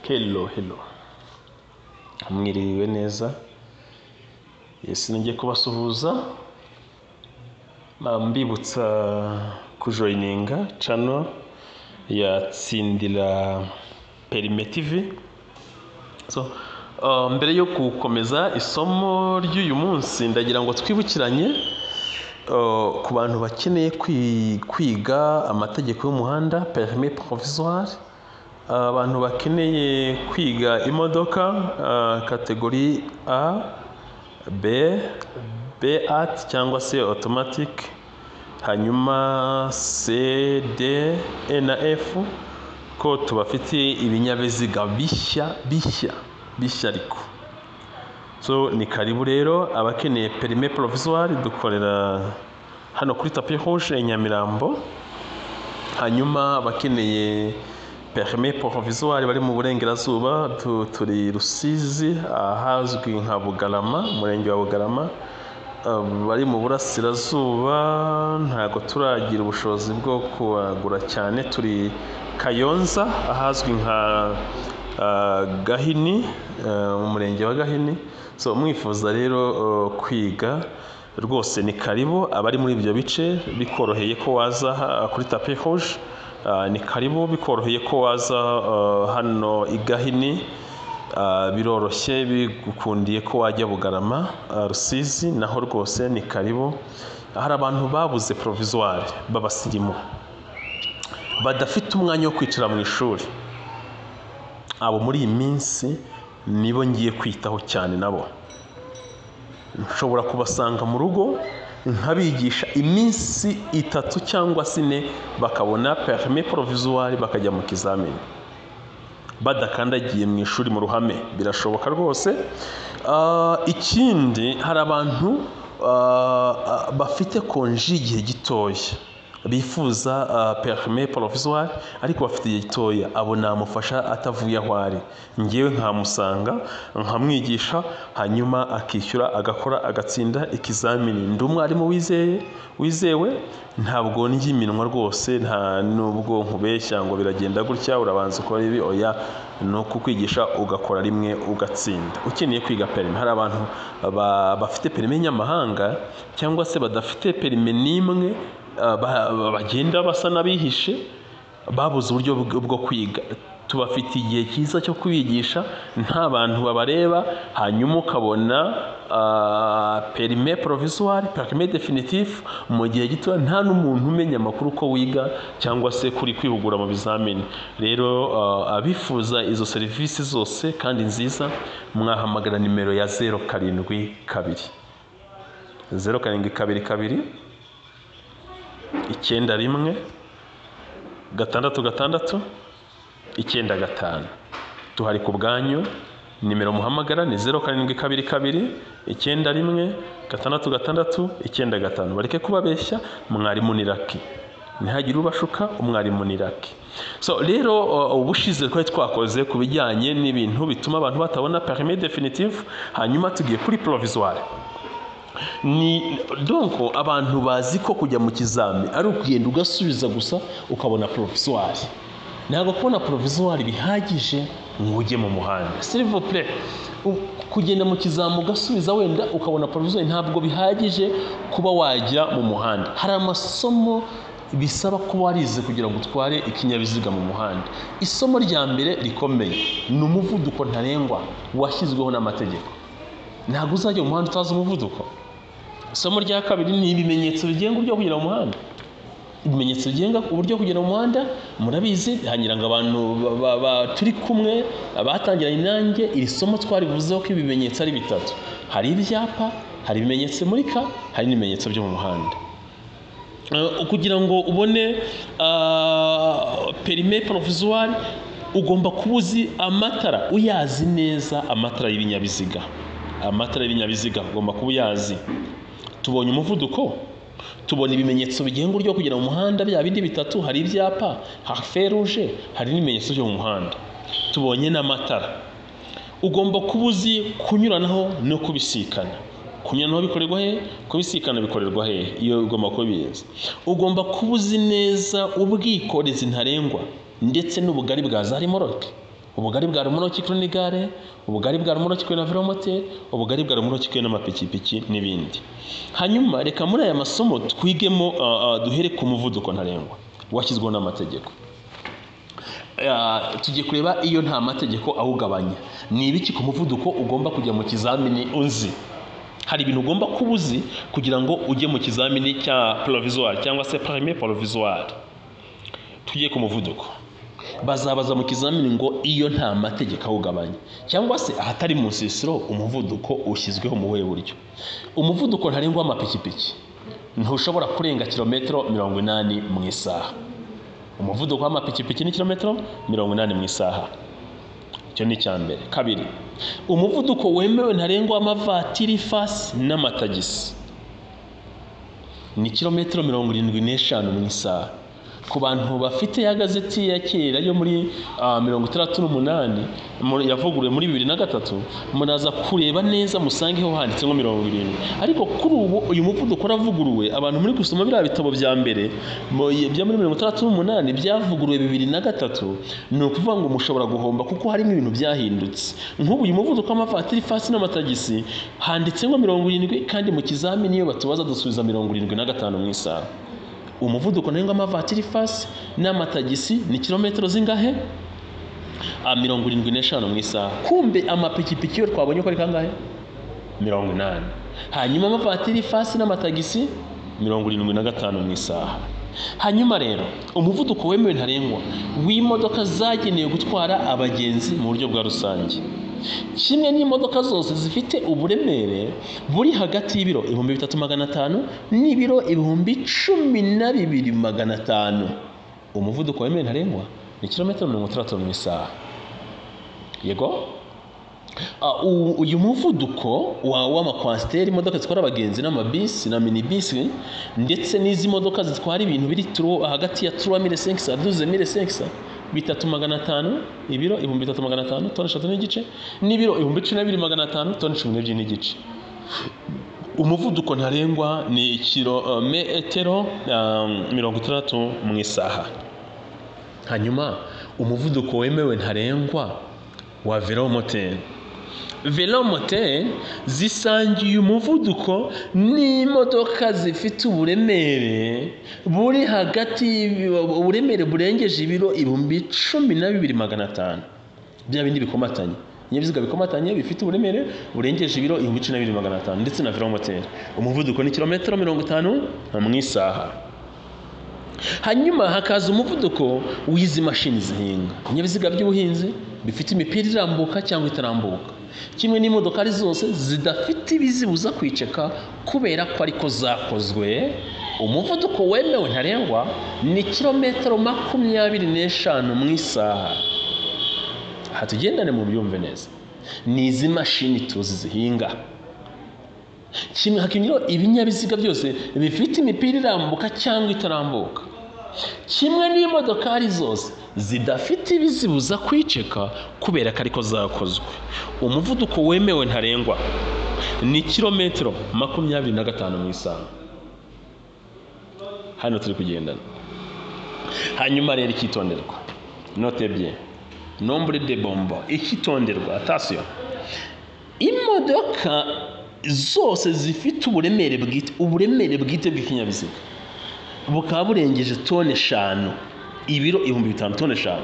Hello. Mwiriwe neza. Yes, ngiye kubasuhuza. Mbibutsa kujoininga channel ya Tsindira Perime TV. So, mbere yo gukomeza isomo ry'uyu munsi ndagira ngo twibukiranye ku bantu bakeneye kwiga amategeko y'umuhanda, permis provisoire, abantu bakeneye kwiga imodoka kategori A, B8 cyangwa se automatic, hanyuma C, D, E na F, ko tubafitiye ibinyabiziga bishya ariko. So ni karibu rero abakeneye permis provisoire, dukorera hano kuri Tapi Rouge Nyamirambo. Hanyuma abakeneye permis provisoire bari mu burengerazuba, turi Rusizi ahazwi nka Bugarama, umurenge wa Bugarama. Bari mu burasirazuba ntago turagira ubushobozi bwo kuagura cyane, turi Kayonza ahazwi nka Gahini, mu murenge wa Gahini. So mwifuza rero kwiga rwose ni karibu. Abari muri ibyo bice bikoroheye ko waza kuri Tapi Rouge, ni karibu. Bikoroheye ko waza hano i Gahini, biroroshye. Bigukundiye ko wajya Bugarama, Rusizi naho rwose ni karibu. Hari abantu babuze provisoire babasirimu badafite umwanya wo kwicara mu ishuri, abo muri iyi minsi nibo ngiye kwitaho cyane. Nabo nshobora kubasanga mu rugo nkabigisha iminsi 3 cyangwa 4 bakabona permis provisoire, bakajya mu kizamini badakandagiye mu ishuri mu ruhame. Birashoboka rwose. Ikindi, hari abantu bafite konji igihe gitoya bifuza permis provisoire ariko bafite igihe gitoya. Abo namufasha atavuye aho ari, ngewe nkamusanga nkamwigisha, hanyuma akishyura, agakora, agatsinda ikizamini. Ndi umwarimu wizewe, ntabwo ndya iminwa rwose, nta nubwo nkubeshya ngo biragenda gutya urabanza ukora ibi. Oya, no kukwigisha ugakora rimwe ugatsinda. Ukeneye kwiga permis, hari abantu bafite permis nyamahanga cyangwa se badafite permis n'imwe, bagenda basa n'abihishe, babuze uburyo bwo kwiga. Tubafite igihe cyiza cyo kubigisha, nta bantu babareba, hanyuma ukabona permis provisoire, permis definitif mu gihe gito, nta n'umuntu umenya amakuru ko wiga cyangwa se kuri kwihugura mu bizamini. Rero abifuza izo serivisi zose kandi nziza, mwahamagara nimero ya 072 072 91 666 95. Tuhari ku bwanyu. Nimero muhamagara ni 0722 91 666 95. Bareke kubabeshya, mwarimu ni Lucky, ntihagire ubashuka, umwarimu ni Lucky. So rero ubushize twari twakoze ku bijyanye n'ibintu bituma abantu batabona permis definitif, hanyuma tugiye kuri provisoire. Ni donc abantu bazi ko kujya mu kizami ari ukugenda ugasubiza gusa ukabona provisoire. Ntabwo kubona provisoire bihagije ngo ujye mu muhanda. S'il vous plaît, kugenda mu kizami ugasubiza wenda ukabona provisoire ntabwo bihagije kuba wajya mu muhanda. Hari amasomo bisaba kuba warize kugira ngo utware ikinyabiziga mu muhanda. Isomo rya mbere rikomeye ni umuvuduko ntarengwa washyizweho n'amategeko. Ntabwo uzajya mu muhanda utazi umuvuduko. Isomo rya kabiri ni ibimenyetso bigenga uburyo kugera mu muhanda. Ibimenyetso bigenga uburyo kugera mu muhanda murabizi, hanyira ngo abantu turi kumwe batangiranye nanjye iri somo twarivuzeho ko ibimenyetso ari 3. Hari ibyapa, hari ibimenyetso murika, hari n'ibimenyetso byo mu muhanda. Kugira ngo ubone permis provisoire ugomba kubuzi amatara, uyazi neza amatara y'ibinyabiziga. Amatara y'ibinyabiziga ugomba kuba uyazi. Tubonye umuvuduko, tubona ibimenyetso bigenga uburyo kugera mu muhanda, bya bindi 3, hari ibyapa, hari feu rouge, hari n'ibimenyetso byo mu muhanda. Tubonye n'amatara. Ugomba kubuzi kunyuranaho no kubisikana. Kunyuranaho bikorerwa he, kubisikana bikorerwa he, iyo ugomba kubizi. Ugomba kubuzi neza ubwikorezi ntarengwa ndetse n'ubugari bwa za remoroke. ubugari bwa rumoroki n'igare, ubugari bwa rumoroki na velomoteri, ubugari bwa rumoroki n'amapikipiki n'ibindi. Hanyuma reka muri aya masomo twigemo duhere ku muvuduko ntarengwa washyizweho n'amategeko. Tugiye kureba iyo nta mategeko awugabanya ni ibiki ku muvuduko ugomba kujya mu kizamini unzi. Hari ibintu ugomba kuba uzi kugira ngo ujye mu kizamini cya provisoire cyangwa se permis provisoire. Tugiye ku muvuduko, bazabaza mu kizamini ngo iyo nta mategeko awugabanya cyangwa se ahatari mu nsisiro umuvuduko ushyizweho mu buhe buryo. Umuvuduko ntarengwa w'amapikipiki ntushobora kurenga kilometero 80 mu isaha. Umuvuduko w'amapikipiki ni kilometero 80 mu isaha. Icyo ni cyambere. Kabiri, umuvuduko wemewe ntarengwa w'amavatiri fasi n'amatagisi ni kilometero 75 mu isaha. Ku bantu bafite ya gazeti ya kera yo muri 68 yavuguruwe muri 2003 munaza kureba neza musangeho handitse ngo 70. Ariko kuri ubu uyu muvuduko uravuguruwe. Abantu muri gusoma biriya bitabo bya mbere bya muri 68 byavuguruwe 2003, ni ukuvuga ngo mushobora guhomba kuko harimo ibintu byahindutse. Nk'ubu uyu muvuduko w'amavatiri fasi n'amatagisi handitse ngo 70 kandi mu kizamini iyo batubaza dusubiza 75 mu isaha. Umuvuduko ntarengwa w'amavatiri fasi n'amatagisi ni kilometero zingahe? 75 mu isaha. Kumbe amapikipiki yo twabonye ko ari kangahe? 80. Hanyuma amavatiri fasi n'amatagisi 75 mu isaha. Hanyuma rero umuvuduko wemewe ntarengwa w'imodoka zagenewe gutwara abagenzi mu buryo bwa rusange, kimwe n'imodoka zose zifite uburemere buri hagati y'ibiro 3500 n'ibiro 12500. Umuvuduko wemewe ntarengwa ni kilometero 60 mu isaha. Yego, uyu muvuduko w'amakwasiteri, imodoka zitwara abagenzi n'amabisi na minibisi ndetse n'izi modoka zitwara ibintu biri hagati ya 3500 à 12500 3,500 ibiro 3,500 toni 3 n'igice n'ibiro 12,500 toni 12 n'igice. Umuvuduko ntarengwa ni kilometero 60 mu isaha. Hanyuma umuvuduko wemewe ntarengwa wa velomoteri. Velomoteri zisangiye umuvuduko n'imodoka zifite uburemere buri hagati, uburemere burengeje ibiro 12,500. Bya bindi bikomatanye, ibinyabiziga bikomatanye bifite uburemere burengeje ibiro 12,500 ndetse na velomoteri. Umuvuduko ni kilometero 50 mu isaha. Hanyuma hakaza umuvuduko w'izi mashini zihinga, ibinyabiziga by'ubuhinzi bifite imipira irambuka cyangwa itarambuka, kimwe n'imodoka ari zose zidafite ibizibuza kwiceka kubera ko ariko zakozwe. Umuvuduko wemewe ntarengwa ni kilometero 25 mu isaha. Hatugendane mu byumve neza, ni izi mashini tuzi zihinga. Kimwe hakinyiro ibinyabiziga byose bifite imipira irambuka cyangwa itarambuka, kimwe n'imodoka ari zose zidafite ibizibuza kwiceka kubera ko ariko zakozwe. Umuvuduko wemewe ntarengwa ni kilometero 25 mu isaha. Hano turi kugendana. Hanyuma rero ikitonderwa, note bien, nombre de bombo, ikitonderwa, attention, imodoka zose zifite uburemere bwite bw'ikinyabiziga bukaba burengeje toni 5, ibiro 5000 toni 5,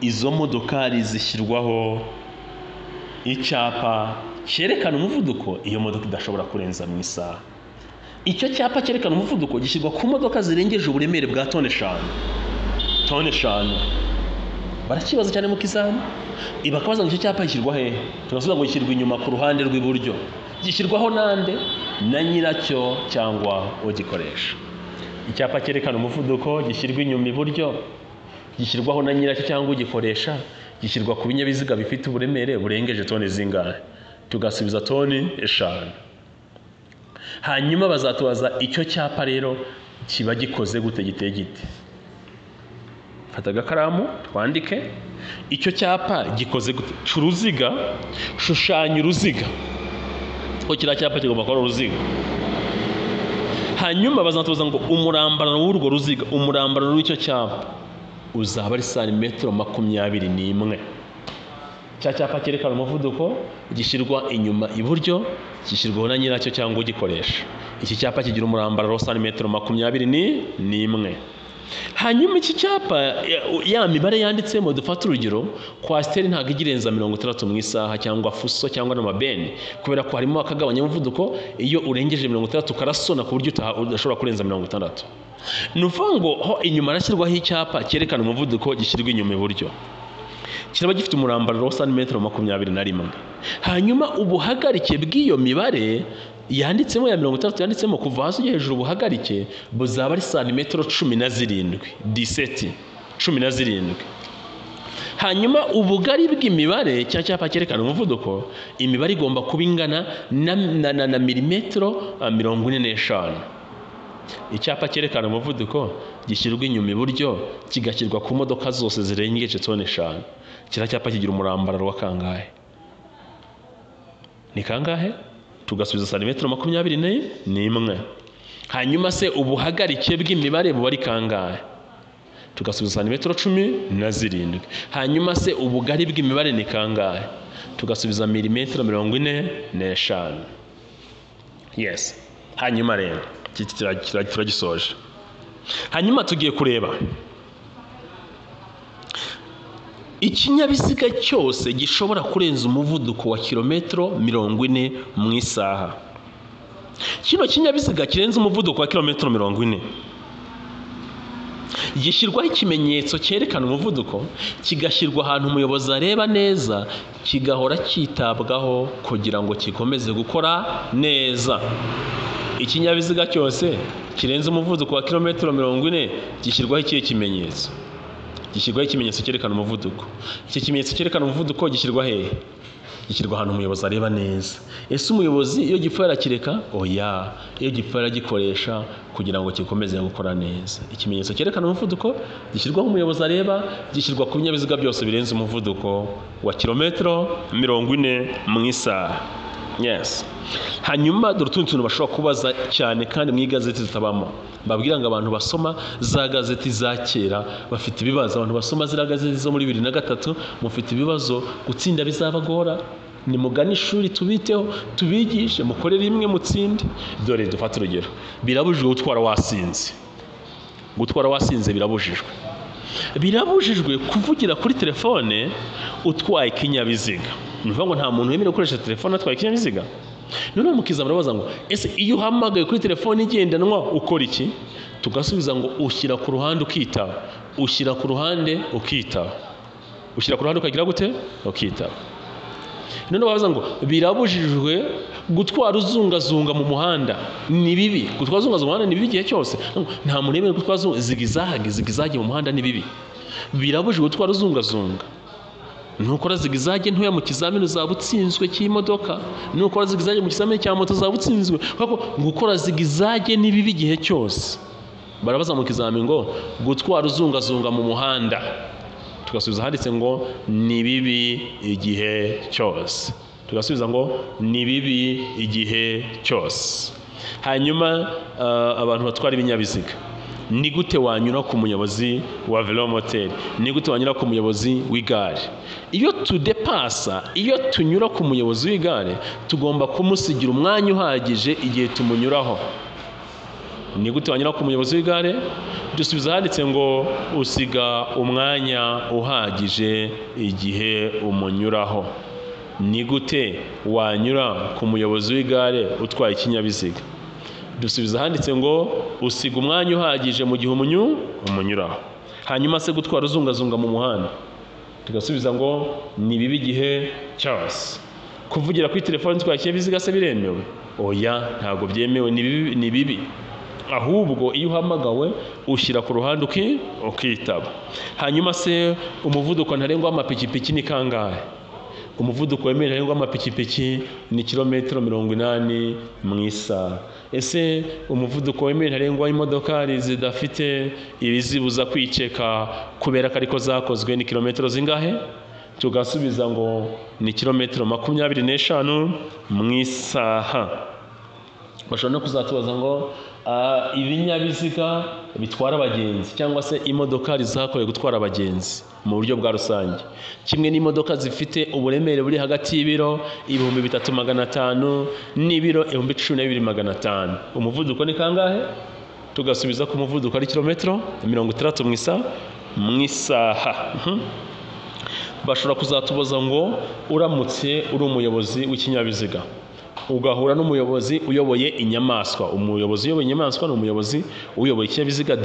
izo modokari zishyirwaho icyapa cyerekana umuvuduko iyo modoka idashobora kurenza mu isaha. Icyo cyapa cyerekana umuvuduko gishyirwa ku modoka zirengeje uburemere bwa toni 5. Toni 5 barakibaza cyane mu kizami, ibakabaza ngo icyo cyapa gishyirwa hehe? Turasubiza ngo gishyirwa inyuma ku ruhande rw'iburyo. Gishyirwaho nande? Na nyiracyo cyangwa ugikoresha. Icyapa cyerekana umuvuduko gishyirwa inyuma iburyo, gishyirwaho na nyiracyo cyangwa ugikoresha, gishyirwa ku binyabiziga bifite uburemere burengeje toni zingahe? Tugasubiza toni 5. Hanyuma bazatubaza icyo cyapa rero kiba gikoze gute, giteye gite? Fata agakaramu twandike icyo cyapa gikoze gute. Uruziga, shushanya uruziga ko kiriya cyapa kigomba kuba uruziga. Hanyuma bazatubaza ngo umurambararo w'urwo ruziga, umurambararo w'icyo cyapa uzaba ari santimetero 21. cya cyapa cyerekana umuvuduko gishyirwa inyuma iburyo, gishyirwaho na nyiracyo cyangwa ugikoresha. Iki cyapa kigira umurambararo wa santimetero 21. Hanyuma iki cyapa ya mibare yanditsemo, dufata urugero, kwasiteri ntabwo igirenza 60 mu isaha, cyangwa fuso cyangwa n'amabeni, kubera ko harimo akagabanya umuvuduko iyo urengeje 60 karasona ku buryo udashobora kurenza 60. Ni ukuvuga ngo ho inyuma harashyirwaho icyapa cyerekana umuvuduko gishyirwa inyuma iburyo, kiraba gifite umurambararo wa santimetero 21. Hanyuma ubuhagarike bw'iyo mibare yanditsemo ya 60 yanditsemo kuva hasi ujya hejuru, ubuhagarike buzaba ari santimetero 17. Hanyuma ubugari bw'imibare cya cyapa cyerekana umuvuduko, imibare igomba kuba ingana na milimetero 45. Icyapa cyerekana umuvuduko gishyirwa inyuma iburyo, kigashyirwa ku modoka zose zirengeje toni 5. Kira cyapa kigira umurambararo wa kangahe? Ni kangahe? Tugasubiza santimetero 21. Hanyuma se ubuhagarike bw'imibare buba ari kangahe? Tugasubiza santimetero 17. Hanyuma se ubugari bw'imibare ni kangahe? Tugasubiza milimetero 45. Yes. Hanyuma rero turagisoje. Hanyuma tugiye kureba ikinyabiziga cyose gishobora kurenza umuvuduko wa kilometero 40 mu isaha. Kino kinyabiziga kirenza umuvuduko wa kilometero 40 gishyirwaho ikimenyetso cyerekana umuvuduko, kigashyirwa ahantu umuyobozi areba neza, kigahora cyitabwaho kugira ngo gikomeze gukora neza. Ikinyabiziga cyose kirenze umuvuduko wa kilometero 40 gishyirwaho ikihe kimenyetso? Gishyirwaho ikimenyetso cyerekana umuvuduko. Iki kimenyetso cyerekana umuvuduko gishyirwa hehe? Gishyirwa ahantu umuyobozi areba neza. Ese umuyobozi iyo gipfuye arakireka? Oya, iyo gipfuye aragikoresha kugira ngo gikomeze gukora neza. Ikimenyetso cyerekana umuvuduko gishyirwaho umuyobozi areba, gishyirwa ku binyabiziga byose birenze umuvuduko wa kilometero 40 mu isaha. Yes. Hanyuma dore utundi tuntu bashobora kubaza cyane kandi mu igazeti zitabamo. Babwira ngo abantu basoma za gazeti za kera bafite ibibazo. Abantu basoma zira gazeti zo muri 2003 mufite ibibazo, gutsinda bizabagora. Ni mugani ishuri tubiteho, tubigishe, mukorere imwe mutsinde. Dore dufata urugero, birabujijwe gutwara wasinze. Gutwara wasinze birabujijwe. Birabujijwe kuvugira kuri telefone utwaye ikinyabiziga. Ni ukuvuga ngo nta muntu wemerewe gukoresha telefone atwaye ikinyabiziga. Noneho mukiza barabaza ngo ese iyo uhamagaye kuri telefone igendanwa ukora iki? Tugasubiza ngo ushyira ku ruhande ukitaba. Ushyira ku ruhande ukitaba. Ushyira ku ruhande ukagira gute? Ukitaba. Noneho babaza ngo birabujijwe gutwara uzungazunga mu muhanda. Ni bibi. Gutwara uzungazunga mu muhanda ni bibi igihe cyose. Nta muntu wemerewe gutwara zigizage mu muhanda ni bibi. Birabujijwe gutwara uzungazunga. Nukora zigizage ntoya mu kizamini uzaba utsinzwe cy'imodoka, nukora zigizage mu kizamini cya moto uzaba utsinzwe, kuko gukora zigizage ni bibi igihe cyose. Barabaza mu kizamini ngo gutwara uzungazunga mu muhanda, tugasubiza handitse ngo ni bibi igihe cyose. Tugasubiza ngo ni bibi igihe cyose. Hanyuma abantu batwara ibinyabiziga, ni gute wanyura ku muyobozi wa velomoteri? Ni gute wanyura ku muyobozi w'igare? Iyo tudepasa, iyo tunyura ku muyobozi w'igare, tugomba kumusigira umwanya uhagije igihe tumunyuraho. Ni gute wanyura ku muyobozi w'igare? Dusubiza handitse ngo usiga umwanya uhagije igihe umunyuraho. Ni gute wanyura ku muyobozi w'igare utwaye ikinyabiziga? Dusubiza handitse ngo usiga umwanya uhagije mu gihe umunyuraho. Hanyuma se gutwara uzungazunga mu muhanda, tugasubiza ngo ni bibi igihe cyose. Kuvugira kuri telefone utwaye ikinyabiziga se biremewe? Oya, ntabwo byemewe, ni bibi. Ahubwo iyo uhamagawe ushyira ku ruhande ukitaba. Hanyuma se umuvuduko ntarengwa w'amapikipiki ni kangahe? Umuvuduko wemewe ntarengwa w'amapikipiki ni kilometero 80 mu isaha. Ese umuvuduko wemewe ntarengwa w'imodoka zidafite ibizibuza kwiceka kubera ko ariko zakozwe ni kilometero zingahe? Tugasubiza ngo ni kilometero 25 mu isaha. Bashobora no kuzatubaza ngo ibinyabiziga bitwara abagenzi cyangwa se imodoka zakorewe gutwara abagenzi mu buryo bwa rusange, kimwe n'imodoka zifite uburemere buri hagati y'ibiro 3,500 n'ibiro 12,500. Umuvuduko ni kangahe? Tugasubiza ku muvuduko ari kilometero 60 mu isaha. Bashobora kuzatubaza ngo uramutse uri umuyobozi w'ikinyabiziga ugahura n'umuyobozi uyoboye inyamaswa. Umuyobozi uyoboye inyamaswa ni umuyobozi uyoboye ikinyabiziga,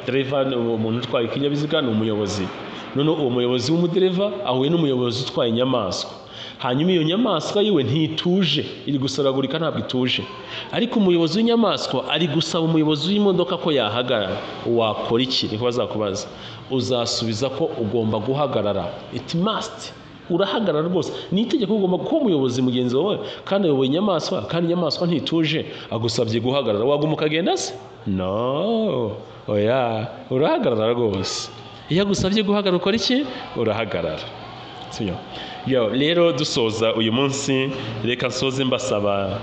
driver ni umuntu utwaye ikinyabiziga, ni umuyobozi. None uwo muyobozi w'umudereva ahuye n'umuyobozi utwaye inyamaswa, hanyuma iyo nyamaswa yiwe ntituje, iri gusaragurika, ntabwo ituje, ariko umuyobozi w'inyamaswa ari gusaba umuyobozi w'imodoka ko yahagarara. Wakora iki? Niko bazakubaza. Uzasubiza ko ugomba guhagarara, it must, urahagarara rwose, ni itegeko. Ugomba kuba umuyobozi mugenzi wawe kandi ayoboye inyamaswa, kandi inyamaswa ntituje, agusabye guhagarara. Waguma ukagenda se? No, oya, urahagarara rwose. Iyo agusabye guhagarara ukora iki? Urahagarara. Rero dusoza uyu munsi, reka nsoze mbasaba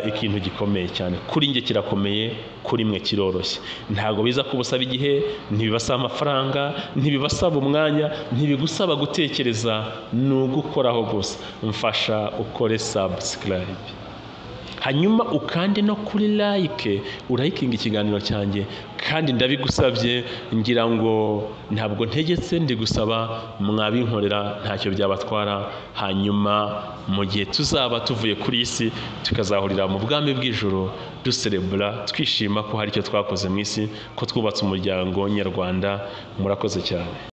ikintu gikomeye cyane. Kuri njye kirakomeye, kuri mwe kiroroshye. Ntabwo biza kubusaba igihe, ntibibasaba amafaranga, ntibibasaba umwanya, ntibigusaba gutekereza, ni ugukoraho gusa. Mfasha ukore subscribe, hanyuma ukande no kuri like, urayikinga ikiganiro cyanjye, kandi ndabigusabye, ngira ngo ntabwo ntegetse, ndi gusaba mwabinkorera, ntacyo byabatwara. Hanyuma mu gihe tuzaba tuvuye kuri isi tukazahurira mu bwami bw'ijuru, duserebura, twishima ko hari icyo twakoze mu isi, ko twubatse umuryango nyarwanda. Murakoze cyane.